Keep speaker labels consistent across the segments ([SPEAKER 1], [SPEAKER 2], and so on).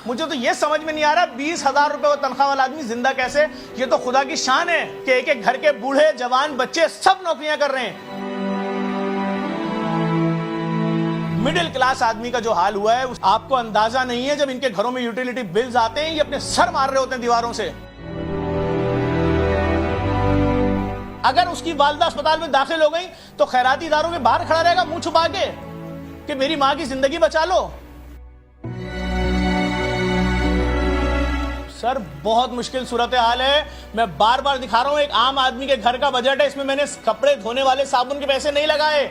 [SPEAKER 1] मुझे तो ये समझ में नहीं आ रहा 20,000 रुपए वो तनख्वाह वाला आदमी जिंदा कैसे। ये तो खुदा की शान है कि एक एक घर के बूढ़े जवान बच्चे सब नौकरियां कर रहे हैं। मिडिल क्लास आदमी का जो हाल हुआ है आपको अंदाजा नहीं है। जब इनके घरों में यूटिलिटी बिल्स आते हैं ये अपने सर मार रहे होते हैं दीवारों से। अगर उसकी वालदा अस्पताल में दाखिल हो गई तो खैराती इदारों के बाहर खड़ा रहेगा मुंह छुपा के कि मेरी मां की जिंदगी बचा लो। सर बहुत मुश्किल सूरत हाल है। मैं बार बार दिखा रहा हूं, एक आम आदमी के घर का बजट है, इसमें मैंने कपड़े धोने वाले साबुन के पैसे नहीं लगाए।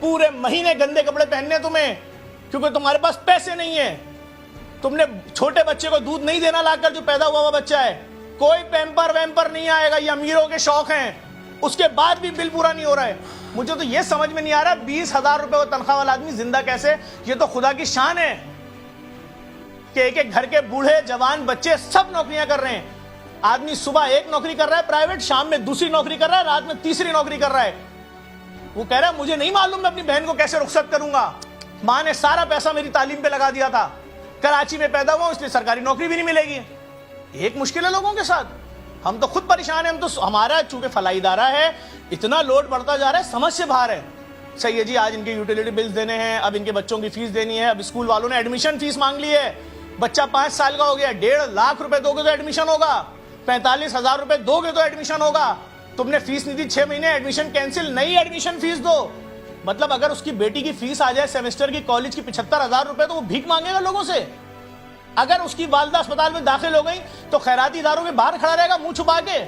[SPEAKER 1] पूरे महीने गंदे कपड़े पहनने तुम्हें, क्योंकि तुम्हारे पास पैसे नहीं है। तुमने छोटे बच्चे को दूध नहीं देना लाकर, जो पैदा हुआ बच्चा है। कोई पैम्पर वैम्पर नहीं आएगा, ये अमीरों के शौक हैं। उसके बाद भी बिल पूरा नहीं हो रहा है। मुझे तो ये समझ में नहीं आ रहा 20,000 रुपए वो तनख्वाह वाला आदमी जिंदा कैसे। ये तो खुदा की शान है कि एक एक घर के बूढ़े जवान बच्चे सब नौकरियां कर रहे हैं। आदमी सुबह एक नौकरी कर रहा है प्राइवेट, शाम में दूसरी नौकरी कर रहा है, रात में तीसरी नौकरी कर रहा है। वो कह रहा है मुझे नहीं मालूम मैं अपनी बहन को कैसे रुखसत करूंगा। मां ने सारा पैसा मेरी तालीम पे लगा दिया था। कराची में पैदा हुआ इसलिए सरकारी नौकरी भी नहीं मिलेगी। एक मुश्किल है लोगों के साथ। हम तो खुद परेशान है। हम तो हमारा चूंकि फलाई इदारा है, इतना लोड बढ़ता जा रहा है, समझ से बाहर है। सही है जी, आज इनके यूटिलिटी बिल्स देने हैं, अब इनके बच्चों की फीस देनी है। अब स्कूल वालों ने एडमिशन फीस मांग ली है। बच्चा 5 साल का हो गया, 1.5 लाख रुपए दोगे तो एडमिशन होगा। 45,000 रुपए दोगे तो एडमिशन होगा। तुमने फीस नहीं दी 6 महीने, एडमिशन कैंसिल, नई एडमिशन फीस दो। मतलब अगर उसकी बेटी की फीस आ जाए सेमेस्टर की कॉलेज की 75,000 रुपए, तो वो भीख मांगेगा लोगों से। अगर उसकी वालदा अस्पताल में दाखिल हो गई तो खैराती इदारों के बाहर खड़ा रहेगा मुंह छुपा के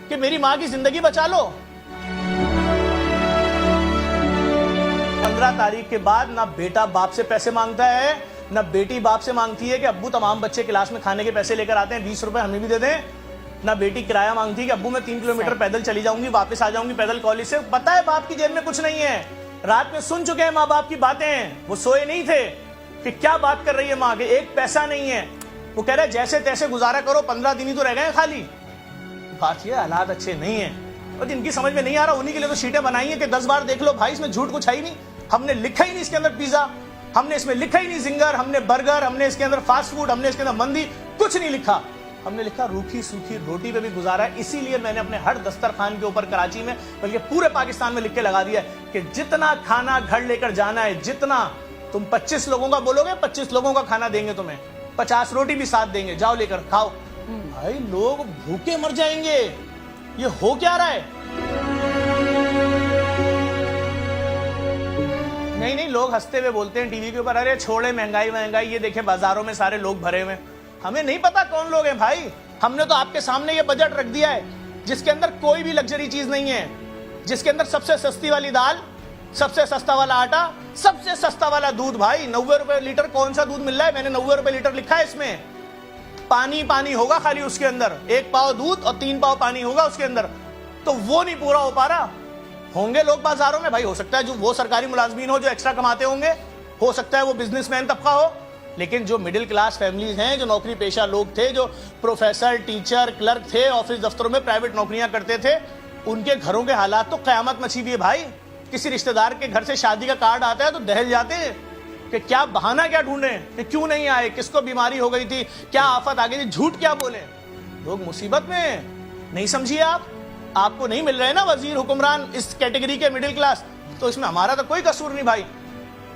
[SPEAKER 1] कि मेरी मां की जिंदगी बचा लो। 15 तारीख के बाद ना बेटा बाप से पैसे मांगता है, ना बेटी बाप से मांगती है कि अब्बू तमाम बच्चे क्लास में खाने के पैसे लेकर आते हैं, 20 रुपए हमें भी दे दें। ना बेटी किराया मांगती है कि अब्बू मैं 3 किलोमीटर पैदल चली जाऊंगी, वापस आ जाऊंगी पैदल कॉलेज से। पता है बाप की जेब में कुछ नहीं है। रात में सुन चुके हैं माँ बाप की बातें, वो सोए नहीं थे कि क्या बात कर रही है माँ के, एक पैसा नहीं है। वो कह रहे जैसे तैसे गुजारा करो, 15 दिन ही तो रह गए खाली। बात ये हालात अच्छे नहीं है और जिनकी समझ में नहीं आ रहा उन्हीं के लिए तो शीटें बनाई है कि 10 बार देख लो भाई, इसमें झूठ कुछ है ही नहीं। हमने लिखा ही नहीं इसके अंदर पिज्जा, हमने इसमें लिखा ही नहीं जिंगर, हमने बर्गर, हमने इसके अंदर फास्ट फूड, हमने इसके अंदर मंदी, कुछ नहीं लिखा। हमने लिखा रूखी सूखी रोटी पे भी गुजारा है। इसीलिए मैंने अपने हर दस्तरखान के ऊपर कराची में बल्कि पूरे पाकिस्तान में लिख के लगा दिया कि जितना खाना घर लेकर जाना है, जितना तुम 25 लोगों का बोलोगे 25 लोगों का खाना देंगे तुम्हें, 50 रोटी भी साथ देंगे, जाओ लेकर खाओ। भाई लोग भूखे मर जाएंगे। ये हो क्या रहा है? नहीं, लोग हंसते हुए बोलते हैं टीवी के ऊपर, अरे छोड़े महंगाई महंगाई, ये देखे बाजारों में सारे लोग भरे हुए। हमें नहीं पता कौन लोग हैं भाई। हमने तो आपके सामने ये बजट रख दिया है जिसके अंदर कोई भी लग्जरी चीज नहीं है, जिसके अंदर सबसे सस्ती वाली दाल, सबसे सस्ता वाला आटा, सबसे सस्ता वाला दूध। भाई 90 रुपए लीटर कौन सा दूध मिल रहा है? मैंने 90 रुपए लीटर लिखा है इसमें। पानी पानी होगा खाली उसके अंदर, 1 पाव दूध और 3 पाव पानी होगा उसके अंदर। तो वो नहीं पूरा हो पा रहा। होंगे लोग बाजारों में भाई, हो सकता है जो वो सरकारी मुलाजमीन हो जो एक्स्ट्रा कमाते होंगे, हो सकता है वो बिजनेसमैन तबका हो, लेकिन जो मिडिल क्लास फैमिलीज हैं, जो नौकरी पेशा लोग थे, जो प्रोफेसर टीचर क्लर्क थे, ऑफिस दफ्तरों में प्राइवेट नौकरियां करते थे, उनके घरों के हालात तो कयामत मची हुई है भाई। किसी रिश्तेदार के घर से शादी का कार्ड आता है तो दहल जाते हैं कि क्या बहाना क्या ढूंढे कि क्यों नहीं आए, किसको बीमारी हो गई थी, क्या आफत आ गई थी, झूठ क्या बोले। लोग मुसीबत में। नहीं समझिए आप, आपको नहीं मिल रहे ना वजीर हुक्मरान इस कैटेगरी के मिडिल क्लास, तो इसमें हमारा तो कोई कसूर नहीं भाई।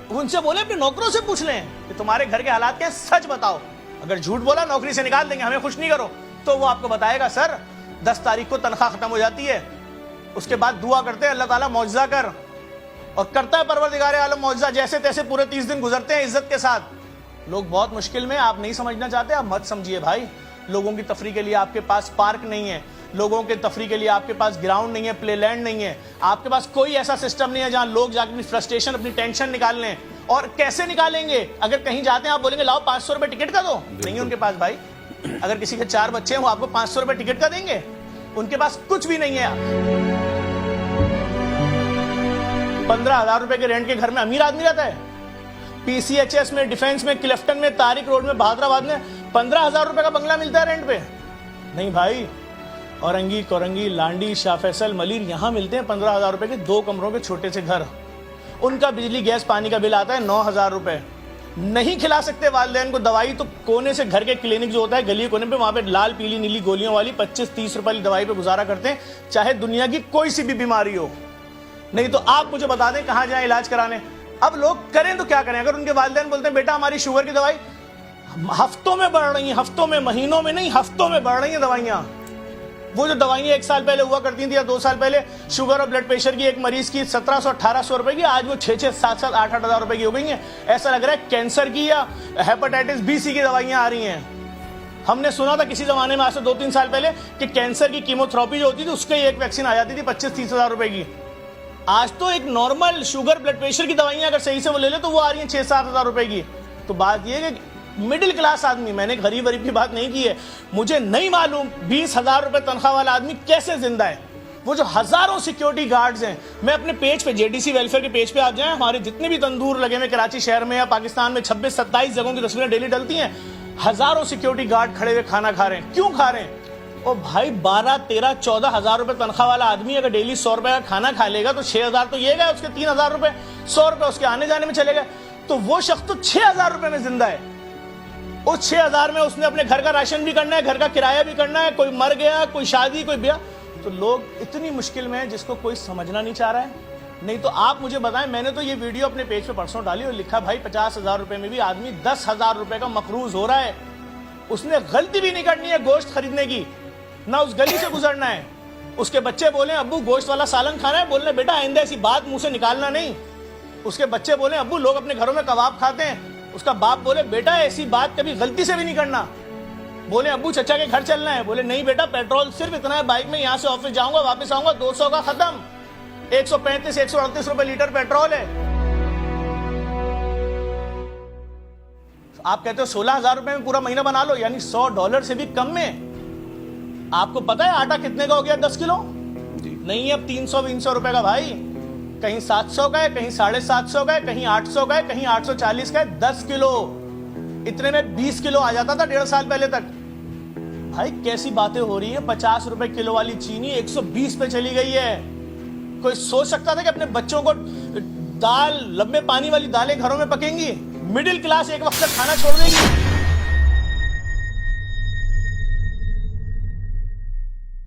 [SPEAKER 1] उनसे बोले, अपने नौकरों से पूछ लें कि तुम्हारे घर के हालात क्या, सच बताओ। अगर झूठ बोला नौकरी से निकाल देंगे, हमें खुश नहीं करो, तो वो आपको बताएगा सर 10 तारीख को तनख्वाह खत्म हो जाती है। उसके बाद दुआ करते हैं अल्लाह ताला मौजज़ा कर, और करता है परवरदिगार आलम मौजज़ा। जैसे तैसे पूरे 30 दिन गुजरते हैं इज्जत के साथ। लोग बहुत मुश्किल में। आप नहीं समझना चाहते, आप मत समझिए भाई। लोगों की तफरी के लिए आपके पास पार्क नहीं है, लोगों के तफरी के लिए आपके पास ग्राउंड नहीं है, प्ले लैंड नहीं है, आपके पास कोई ऐसा सिस्टम नहीं है जहां लोग जाकर अपनी फ्रस्ट्रेशन, अपनी टेंशन निकाल लें। और कैसे निकालेंगे? अगर कहीं जाते हैं आप बोलेंगे लाओ 500 रुपए टिकट का दो, नहीं है उनके पास भाई। अगर किसी के 4 बच्चे हैं वो आपको 500 रुपए टिकट का देंगे? उनके पास कुछ भी नहीं है। 15,000 रुपए के रेंट के घर में अमीर आदमी रहता है? पीसीएचएस में, डिफेंस में, क्लिफ्टन में, तारिक रोड में, बहादुराबाद में 15,000 रुपए का बंगला मिलता है रेंट पे? नहीं भाई। औरंगी, कोरंगी, लांडी, शाह फैसल, मलिर, यहां मिलते हैं 15,000 रुपए के 2 कमरों के छोटे से घर। उनका बिजली गैस पानी का बिल आता है 9,000 रुपए। नहीं खिला सकते वालिदैन को दवाई, तो कोने से घर के क्लिनिक जो होता है गली कोने पे, वहां पे लाल पीली नीली गोलियों वाली 25-30 रुपए की दवाई पे गुजारा करते हैं, चाहे दुनिया की कोई सी भी बीमारी हो। नहीं तो आप मुझे बता दें कहां जाएं इलाज कराने। अब लोग करें तो क्या करें? अगर उनके वालिदैन बोलते हैं बेटा हमारी शुगर की दवाई हफ्तों में बढ़ रही है, हफ्तों में, महीनों में नहीं, हफ्तों में बढ़ रही है दवाइयां। वो जो दवाइयां 1 साल पहले हुआ करती थी या 2 साल पहले शुगर और ब्लड प्रेशर की एक मरीज की 1700-1800 रुपए की, आज वो 6-6, 7-7, 8-8 हजार रुपए की हो गई हैं। ऐसा लग रहा है कैंसर की या हेपेटाइटिस बी सी की दवाइयां आ रही हैं। हमने सुना था किसी जमाने में, आज से 2-3 साल पहले, कि कैंसर की कीमोथेरेपी जो होती थी उसकी एक वैक्सीन आ जाती थी 25-30 हजार रुपए की। आज तो एक नॉर्मल शुगर ब्लड प्रेशर की दवाइयां अगर सही से वो ले ले तो वो आ रही है 6-7 हजार रुपए की। तो बात यह है कि मिडिल क्लास आदमी, मैंने गरीब वरीब की बात नहीं की है, मुझे नहीं मालूम 20,000 रुपए तनख्वाह वाला आदमी कैसे जिंदा है। वो जो हजारों सिक्योरिटी गार्ड्स हैं, मैं अपने पेज पे, जेडीसी वेलफेयर के पेज पे आप जाएं, हमारे जितने भी तंदूर लगे हुए कराची शहर में या पाकिस्तान में 26-27 जगहों की तस्वीरें डेली डलती हैं। हजारों सिक्योरिटी गार्ड खड़े हुए खाना खा रहे हैं। क्यों खा रहे हैं? ओ भाई 12-13-14 हजार रुपए तनख्वाह वाला आदमी अगर डेली 100 रुपए का खाना खा लेगा तो 6,000 तो ये गए, उसके 3,000 रुपए, 100 रुपए उसके आने जाने में चले गए, तो वो शख्स तो 6,000 रुपए में जिंदा है। उस 6,000 में उसने अपने घर का राशन भी करना है, घर का किराया भी करना है, कोई मर गया, कोई शादी, कोई ब्याह। तो लोग इतनी मुश्किल में हैं जिसको कोई समझना नहीं चाह रहा है। नहीं तो आप मुझे बताएं, मैंने तो ये वीडियो अपने पेज पे परसों डाली और लिखा भाई 50,000 रुपए में भी आदमी 10,000 रुपए का मकरूज हो रहा है। उसने गलती भी नहीं करनी है गोश्त खरीदने की, ना उस गली से गुजरना है। उसके बच्चे बोले अब्बू गोश्त वाला सालन खाना है, बोलने बेटा आइंदा ऐसी बात मुंह से निकालना नहीं। उसके बच्चे बोले अब्बू लोग अपने घरों में कबाब खाते हैं, उसका बाप बोले बेटा ऐसी बात कभी गलती से भी नहीं करना। बोले अब्बू चचा के घर चलना है, बोले नहीं बेटा पेट्रोल सिर्फ इतना है, बाइक में यहां से ऑफिस जाऊंगा वापस आऊंगा 200 का खत्म, 135-138 रुपए लीटर पेट्रोल है। आप कहते हो 16,000 रुपए में पूरा महीना बना लो, यानी $100 से भी कम में। आपको पता है आटा कितने का हो गया 10 किलो? नहीं अब 300-300 रुपए का भाई, कहीं 700 का है, कहीं 750 का है, कहीं 800 का है, कहीं 840 का है। 10 किलो, इतने में 20 किलो आ जाता था 1.5 साल पहले तक। भाई कैसी बातें हो रही है? 50 रुपए किलो वाली चीनी 120 पे चली गई है। कोई सोच सकता था कि अपने बच्चों को दाल, लंबे पानी वाली दालें घरों में पकेंगी? मिडिल क्लास एक वक्त तक खाना छोड़ देगी।